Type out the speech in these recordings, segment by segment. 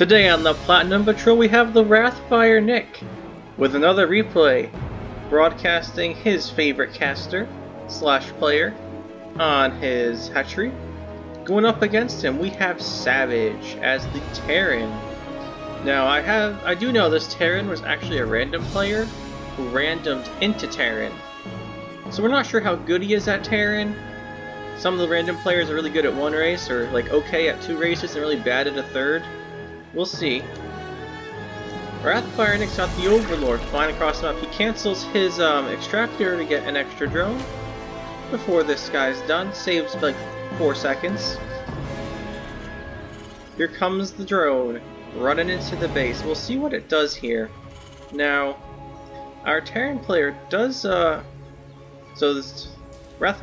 Today on the Platinum Patrol we have the RathFr Nick with another replay, broadcasting his favorite caster slash player on his hatchery. Going up against him we have Savage as the Terran. Now I do know this Terran was actually a random player who randomed into Terran. So we're not sure how good he is at Terran. Some of the random players are really good at one race, or like okay at two races and really bad at a third. We'll see. RathFr Nick's got the Overlord flying across the map. He cancels his extractor to get an extra drone before this guy's done. Saves like 4 seconds. Here comes the drone running into the base. We'll see what it does here. Now, our Terran player does RathFr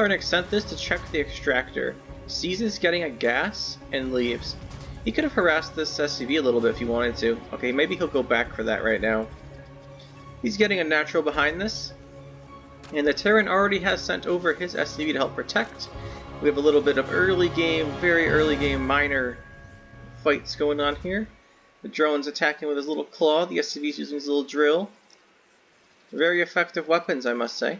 Nick sent this to check the extractor, sees it's getting a gas, and leaves. He could have harassed this SCV a little bit if he wanted to. Okay, maybe he'll go back for that right now. He's getting a natural behind this, and the Terran already has sent over his SCV to help protect. We have a little bit of early game, very early game minor fights going on here. The drone's attacking with his little claw, the SCV's using his little drill. Very effective weapons, I must say.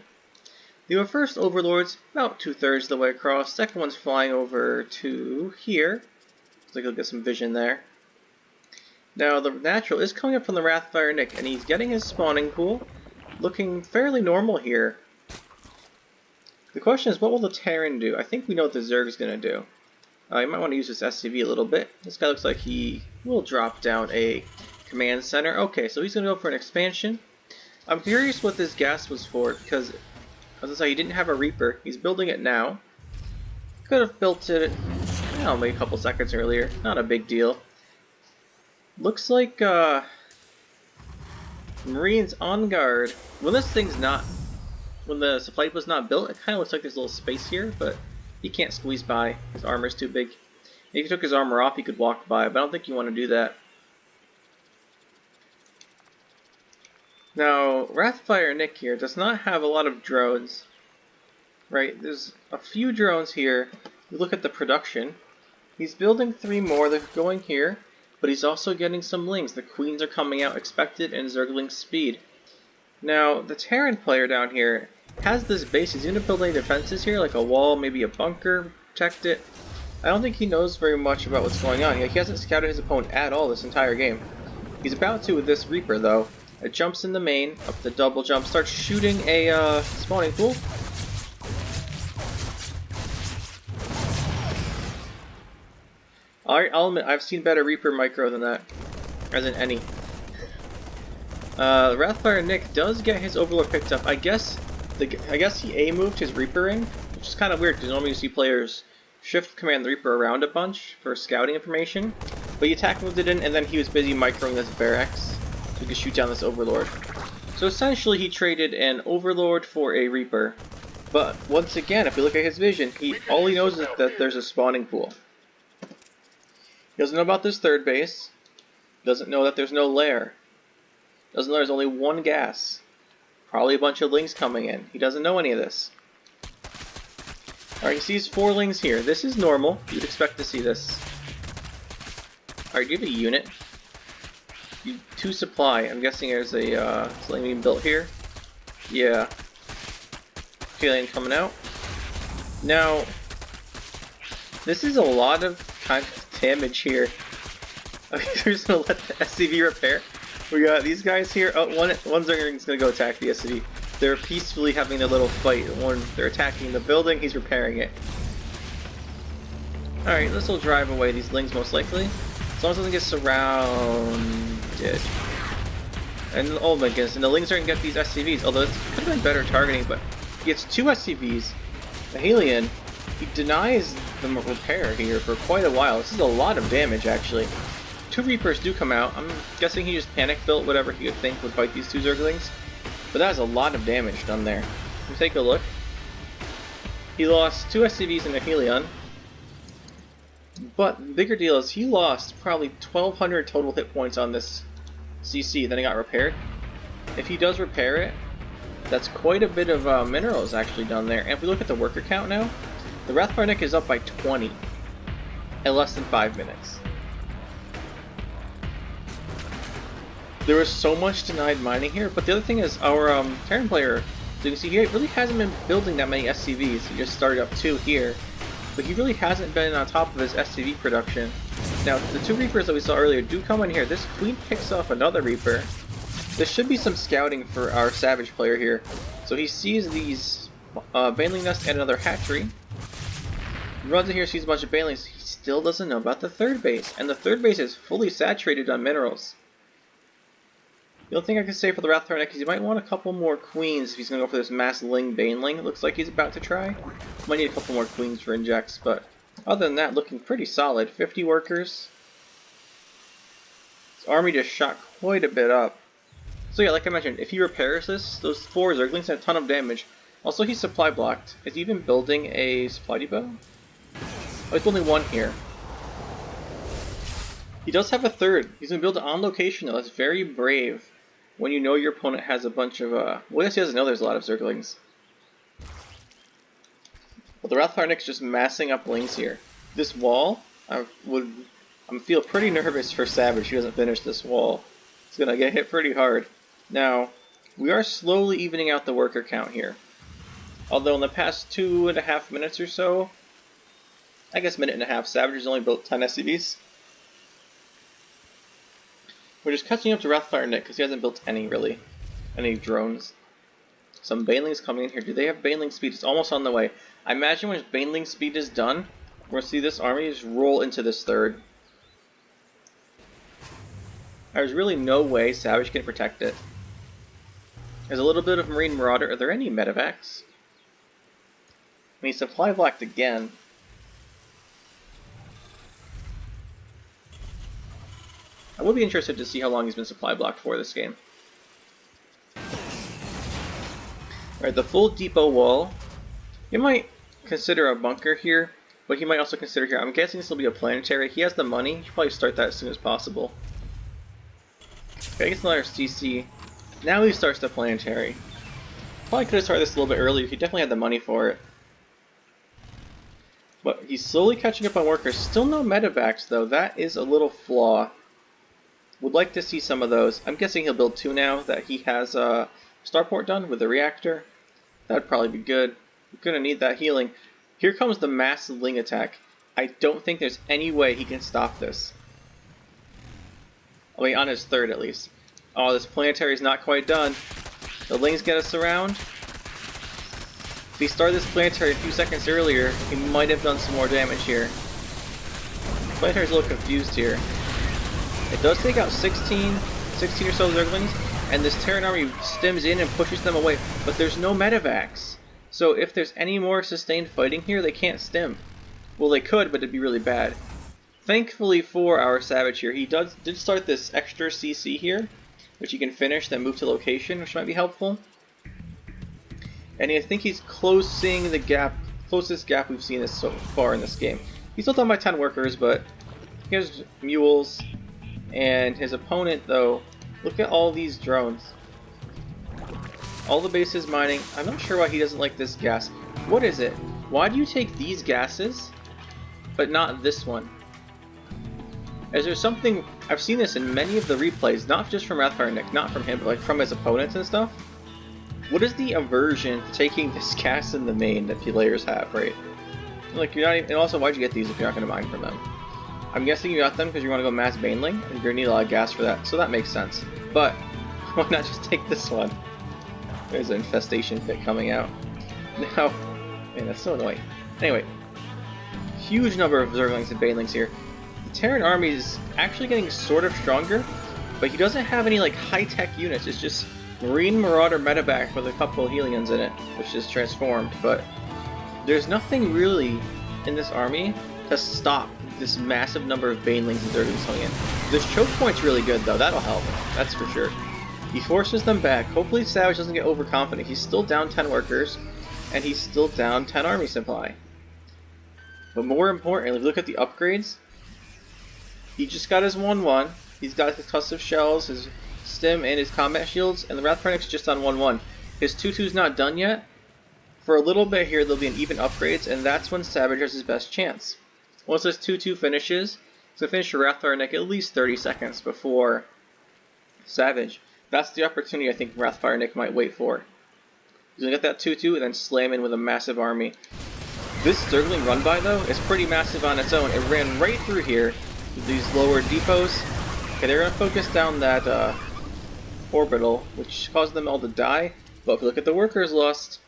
The first Overlord's about 2/3 of the way across. Second one's flying over to here. Looks like he'll get some vision there. Now the natural is coming up from the RathFr Nick, and he's getting his spawning pool. Looking fairly normal here. The question is, what will the Terran do? I think we know what the Zerg is going to do. You might want to use this SCV a little bit. This guy looks like he will drop down a command center. Okay, so he's going to go for an expansion. I'm curious what this gas was for, because as I say, he didn't have a Reaper. He's building it now. Could have built it, maybe a couple seconds earlier. Not a big deal. Looks like Marines on guard. When this thing's not, when the flight was not built, it kind of looks like there's a little space here, but he can't squeeze by. His armor's too big. If he took his armor off, he could walk by, but I don't think you want to do that. Now, RathFr Nick here does not have a lot of drones, right? There's a few drones here. You look at the production. He's building 3 more. They're going here, but he's also getting some lings. The queens are coming out expected and Zergling speed. Now, the Terran player down here has this base. He's going to build any defenses here, like a wall, maybe a bunker, protect it. I don't think he knows very much about what's going on. He hasn't scouted his opponent at all this entire game. He's about to with this Reaper, though. It jumps in the main, up the double jump, starts shooting a spawning pool. I'll admit, I've seen better Reaper micro than that, as in any. RathFr Nick does get his Overlord picked up. I guess he A-moved his Reaper ring, which is kind of weird because normally you see players shift command the Reaper around a bunch for scouting information. But he attack moved it in, and then he was busy microing this barracks. So he could shoot down this Overlord. So essentially he traded an Overlord for a Reaper. But once again, if you look at his vision, all he knows is that there's a spawning pool. He doesn't know about this third base. Doesn't know that there's no lair. Doesn't know there's only one gas. Probably a bunch of lings coming in. He doesn't know any of this. Alright, he sees 4 lings here. This is normal. You'd expect to see this. Alright, do you have a unit? 2 supply. I'm guessing there's a something being built here. Yeah. Alien coming out. Now, this is a lot of kind of damage here. Okay, we're just gonna let the SCV repair. We got these guys here. Oh, one Zergling's gonna go attack the SCV. They're peacefully having their little fight. One, they're attacking the building. He's repairing it. All right, this will drive away these lings most likely, as long as it doesn't get surrounded. And oh my goodness, and the lings aren't gonna get these SCVs. Although this could have been better targeting, but he gets 2 SCVs. The Hellion, he denies the repair here for quite a while. This is a lot of damage, actually. 2 Reapers do come out. I'm guessing he just panic built whatever he could think would fight these 2 Zerglings. But that is a lot of damage done there. Let's take a look. He lost 2 SCVs and a Helion. But the bigger deal is he lost probably 1,200 total hit points on this CC. Then it got repaired. If he does repair it, that's quite a bit of minerals actually done there. And if we look at the worker count now, the RathFr Nick is up by 20 in less than 5 minutes. There was so much denied mining here, but the other thing is our Terran player, so you can see he really hasn't been building that many SCVs. He just started up 2 here, but he really hasn't been on top of his SCV production. Now, the 2 Reapers that we saw earlier do come in here. This Queen picks off another Reaper. This should be some scouting for our Savage player here. So he sees these Baneling nests and another hatchery. He runs in here, sees a bunch of Banelings. He still doesn't know about the 3rd base, and the 3rd base is fully saturated on minerals. The only thing I can say for the RathFr Nick is you might want a couple more queens if he's going to go for this mass Ling Baneling. It looks like he's about to try. Might need a couple more queens for injects, but other than that, looking pretty solid. 50 workers. His army just shot quite a bit up. So yeah, like I mentioned, if he repairs this, those 4 Zerglings have a ton of damage. Also, he's supply blocked. Is he even building a supply depot? Oh, he's building 1 here. He does have a 3rd. He's going to build it on location though. That's very brave. When you know your opponent has a bunch of, well, I guess he doesn't know there's a lot of Zerglings. But the RathFr Nick's just massing up Lings here. This wall, I'm feel pretty nervous for Savage. He doesn't finish this wall. It's gonna get hit pretty hard. Now, we are slowly evening out the worker count here. Although in the past 2.5 minutes or so, I guess minute and a half, Savage has only built 10 SCVs. We're just catching up to RathFr Nick because he hasn't built any, really. Any drones. Some Banelings coming in here. Do they have Baneling speed? It's almost on the way. I imagine when Baneling speed is done, we're going to see this army just roll into this 3rd. There's really no way Savage can protect it. There's a little bit of Marine Marauder. Are there any medevacs? I mean, supply blocked again. I would be interested to see how long he's been supply blocked for this game. Alright, the full depot wall. You might consider a bunker here, but he might also consider here. I'm guessing this will be a planetary. He has the money. He should probably start that as soon as possible. Okay, gets another CC. Now he starts the planetary. Probably could have started this a little bit earlier. He definitely had the money for it. But he's slowly catching up on workers. Still no medevacs though. That is a little flaw. Would like to see some of those. I'm guessing he'll build 2 now that he has starport done with the reactor. That'd probably be good. We're gonna need that healing. Here comes the mass Ling attack. I don't think there's any way he can stop this. I mean, on his 3rd at least. Oh, this planetary is not quite done. The Lings get us around. If he started this planetary a few seconds earlier, he might have done some more damage here. The planetary's a little confused here. It does take out 16 or so Zerglings, and this Terran army stems in and pushes them away, but there's no medevacs. So if there's any more sustained fighting here, they can't stem. Well, they could, but it'd be really bad. Thankfully for our Savage here, he did start this extra CC here, which he can finish, then move to location, which might be helpful. And I think he's closing the gap, closest gap we've seen so far in this game. He's still done by 10 workers, but he has mules. And his opponent, though, look at all these drones. All the bases mining. I'm not sure why he doesn't like this gas. What is it? Why do you take these gases, but not this one? Is there something... I've seen this in many of the replays, not just from RathFr Nick, not from him, but like from his opponents and stuff. What is the aversion to taking this gas in the main that players have, right? Like, you're not even... And also, why'd you get these if you're not going to mine from them? I'm guessing you got them because you want to go mass Baneling, and you're going to need a lot of gas for that, so that makes sense. But, why not just take this one? There's an infestation pit coming out. Now, man, that's so annoying. Anyway, huge number of Zerglings and Banelings here. The Terran army is actually getting sort of stronger, but he doesn't have any like high-tech units. It's just Marine Marauder medevac with a couple of Helions in it, which is transformed, but there's nothing really in this army to stop this massive number of Banelings and Zerglings coming in. This choke point's really good though, that'll help, that's for sure. He forces them back. Hopefully Savage doesn't get overconfident. He's still down 10 workers, and he's still down 10 army supply. But more importantly, if you look at the upgrades, he just got his 1-1, he's got his concussive shells, his stim, and his combat shields, and the RathFr Nick's just on 1-1. His 2-2's not done yet. For a little bit here, there'll be an even upgrades, and that's when Savage has his best chance. Once this 2-2 finishes, it's going to finish your RathFr Nick at least 30 seconds before Savage. That's the opportunity I think RathFr Nick might wait for. He's gonna get that 2-2 and then slam in with a massive army. This Zergling run-by, though, is pretty massive on its own. It ran right through here with these lower depots. Okay, they're gonna focus down that orbital, which caused them all to die. But if you look at the workers lost,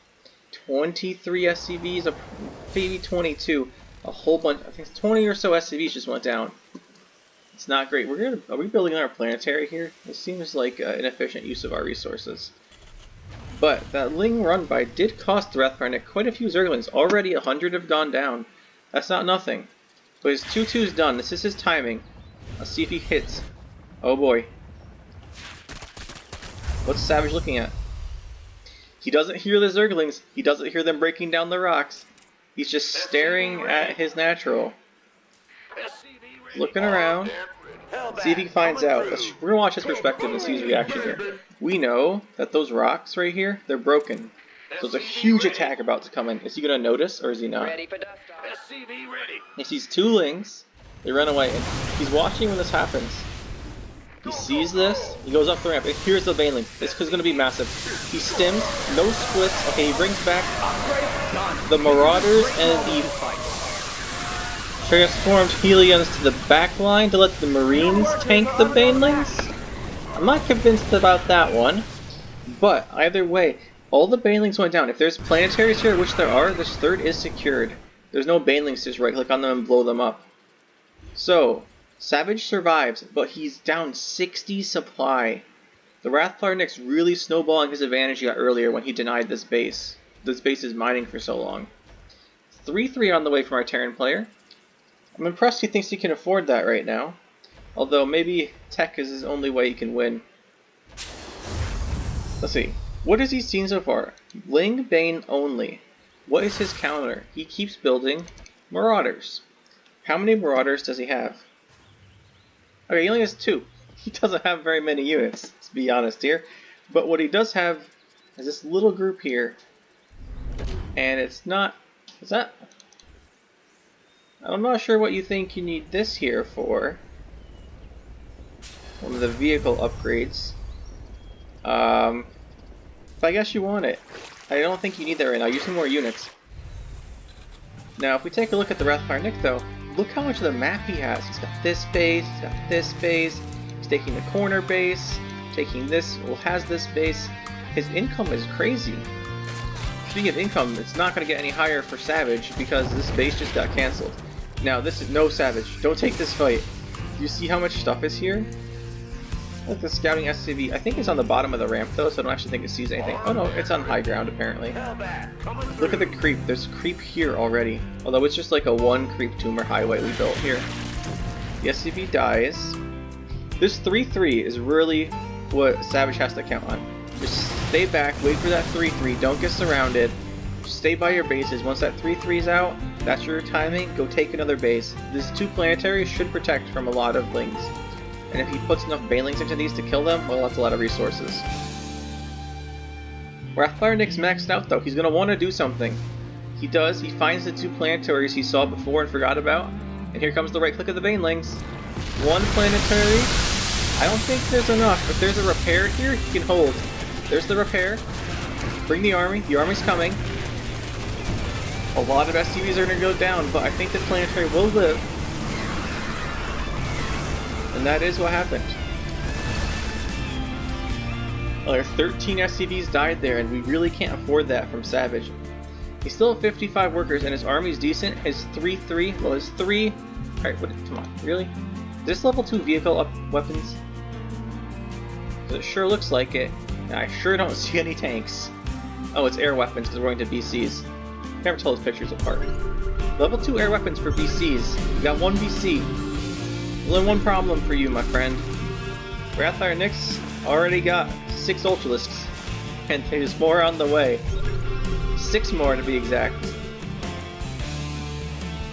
23 SCVs, maybe 22, a whole bunch, I think 20 or so SCVs just went down. It's not great. Are we building our planetary here? It seems like an inefficient use of our resources. But that Ling run-by did cost RathFr Nick quite a few Zerglings. Already 100 have gone down. That's not nothing. But his 2-2's done. This is his timing. Let's see if he hits. Oh boy. What's Savage looking at? He doesn't hear the Zerglings. He doesn't hear them breaking down the rocks. He's just staring at his natural. Looking around. See if he finds out. We're going to watch his perspective and see his reaction here. We know that those rocks right here, they're broken. So there's a huge attack about to come in. Is he going to notice or is he not? He sees 2 Lings. They run away and he's watching when this happens. He sees this. He goes up the ramp. Here's the Baneling. This is going to be massive. He stims. No splits. Okay, he brings back the Marauders and the transformed Helions to the back line to let the Marines tank the Banelings? I'm not convinced about that one. But either way, all the Banelings went down. If there's planetaries here, which there are, this third is secured. There's no Banelings to just right click on them and blow them up. So, Savage survives, but he's down 60 supply. The RathFr Nick's really snowballing his advantage he got earlier when he denied this base. This base is mining for so long. 3-3 on the way from our Terran player. I'm impressed he thinks he can afford that right now. Although maybe tech is his only way he can win. Let's see. What has he seen so far? Ling Bane only. What is his counter? He keeps building Marauders. How many Marauders does he have? Okay, he only has 2. He doesn't have very many units, to be honest here. But what he does have is this little group here. And it's not... Is that... I'm not sure what you think you need this here for. One of the vehicle upgrades. But I guess you want it. I don't think you need that right now. Use some more units. Now, if we take a look at the RathFr Nick, though, look how much of the map he has. He's got this base, he's got this base, he's taking the corner base, taking this, well, has this base. His income is crazy. Speaking of income, it's not going to get any higher for Savage because this base just got cancelled. Now, this is no Savage. Don't take this fight. Do you see how much stuff is here? Look, the scouting SCV. I think it's on the bottom of the ramp, though, so I don't actually think it sees anything. Oh, no, it's on high ground, apparently. Look at the creep. There's creep here already. Although it's just like a 1 creep tumor highway we built here. The SCV dies. This 3-3 is really what Savage has to count on. Just stay back, wait for that 3-3, don't get surrounded. Stay by your bases. Once that 3-3 is out, that's your timing, go take another base. These 2 planetaries should protect from a lot of Lings. And if he puts enough Banelings into these to kill them, well, that's a lot of resources. RathFr Nick's maxed out, though. He's going to want to do something. He does. He finds the 2 planetaries he saw before and forgot about. And here comes the right click of the Banelings. 1 planetary. I don't think there's enough. If there's a repair here, he can hold. There's the repair. Bring the army. The army's coming. A lot of SCVs are going to go down, but I think the planetary will live. And that is what happened. Well, 13 SCVs died there, and we really can't afford that from Savage. He's still at 55 workers, and his army's decent. His 3-3, well, his 3... Alright, come on, really? Is this level 2 vehicle weapons? It sure looks like it. I sure don't see any tanks. Oh, it's air weapons because we're going to BCs. Never tell those pictures apart. Level 2 air weapons for BCs. You got 1 BC. Only 1 problem for you, my friend. RathFr Nick's already got 6 Ultralisks. And there's more on the way. 6 more to be exact.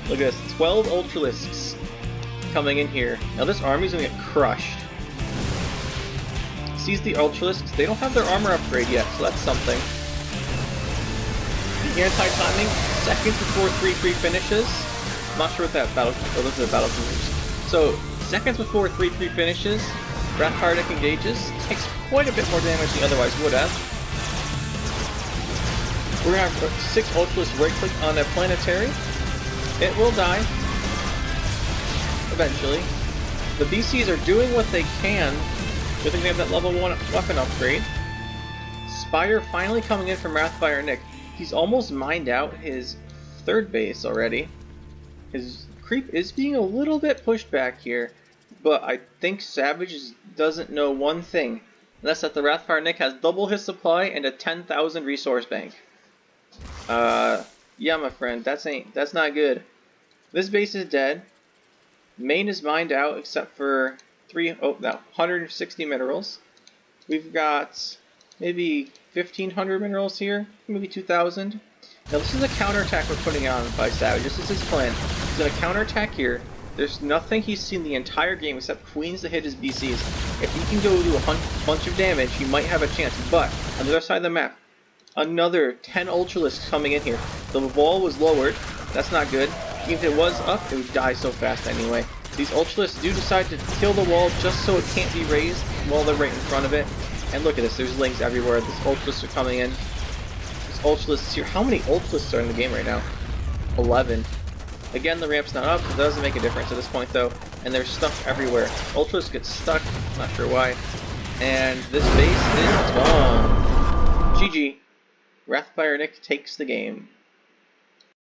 Look at this, 12 Ultralisks coming in here. Now this army's gonna get crushed. Sees the Ultralisks, they don't have their armor upgrade yet, so that's something. The anti-timing, seconds before 3-3 finishes. I'm not sure what that battle... Oh, those are the battle cruisers. So, seconds before 3-3 finishes, RathFr Nick engages, takes quite a bit more damage than he otherwise would have. We're going to have 6 Ultralists right-click on that planetary. It will die. Eventually. The BCs are doing what they can. Good thing they have that level 1 weapon upgrade. Spire finally coming in from RathFr Nick. He's almost mined out his 3rd base already. His creep is being a little bit pushed back here, but I think Savage doesn't know one thing, and that's that the RathFr Nick has double his supply and a 10,000 resource bank. Yeah, my friend, that's not good. This base is dead. Main is mined out except for 160 minerals. We've got maybe 1,500 minerals here, maybe 2,000. Now this is a counterattack we're putting on by Savage. This is his plan. He's going to counterattack here. There's nothing he's seen the entire game except queens to hit his BCs. If he can go do a bunch of damage, he might have a chance. But on the other side of the map, another 10 Ultralisks coming in here. The wall was lowered. That's not good. Even if it was up, it would die so fast anyway. These Ultralisks do decide to kill the wall just so it can't be raised while they're right in front of it. And look at this, there's lings everywhere. These Ultralisks are coming in. These Ultralisks here. How many Ultralisks are in the game right now? 11. Again, the ramp's not up, so it doesn't make a difference at this point though. And they're stuck everywhere. Ultralisks get stuck, not sure why. And this base is gone. GG. RathFr Nick takes the game.